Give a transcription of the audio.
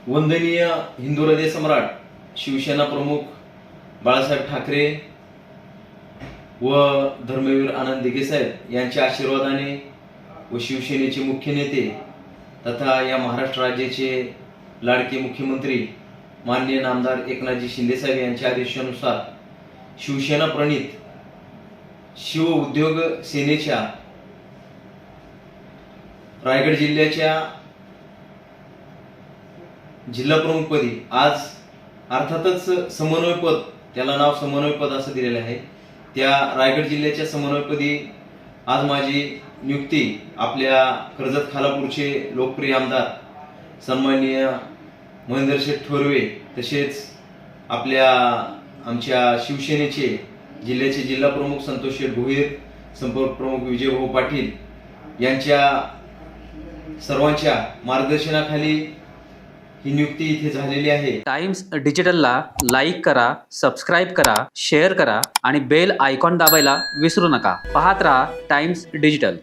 वंदनीय हिंदू हृदय सम्राट शिवसेना प्रमुख बाळासाहेब ठाकरे व धर्मवीर आनंद दिघे साहेब यांच्या आशीर्वादाने व शिवसेनेचे मुख्य नेते तथा या महाराष्ट्र राज्याचे लाडके मुख्यमंत्री माननीय नामदार एकनाथजी शिंदे साहेब यांच्या आदेशानुसार शिवसेना प्रणित शिव उद्योग सेनेच्या रायगड जिल्ह्याच्या जिल्हा प्रमुखपदी आज अर्थातच समन्वयपद, त्याला नाव समन्वयपद असं दिलेलं आहे, त्या रायगड जिल्ह्याच्या समन्वयपदी आज माझी नियुक्ती आपल्या कर्जत खालापूरचे लोकप्रिय आमदार सन्माननीय महेंद्र शेठ थोरवे तसेच आमच्या शिवसेनेचे जिल्ह्याचे जिल्हा प्रमुख संतोष शेठ भोईर, संपर्क प्रमुख विजयभाऊ पाटील यांच्या सर्वांच्या मार्गदर्शनाखाली ही नियुक्ती इथे झालेली आहे। टाइम्स डिजिटलला लाईक करा, सबस्क्राईब करा, शेअर करा आणि बेल आयकॉन दाबायला विसरू नका। पाहत रहा टाइम्स डिजिटल।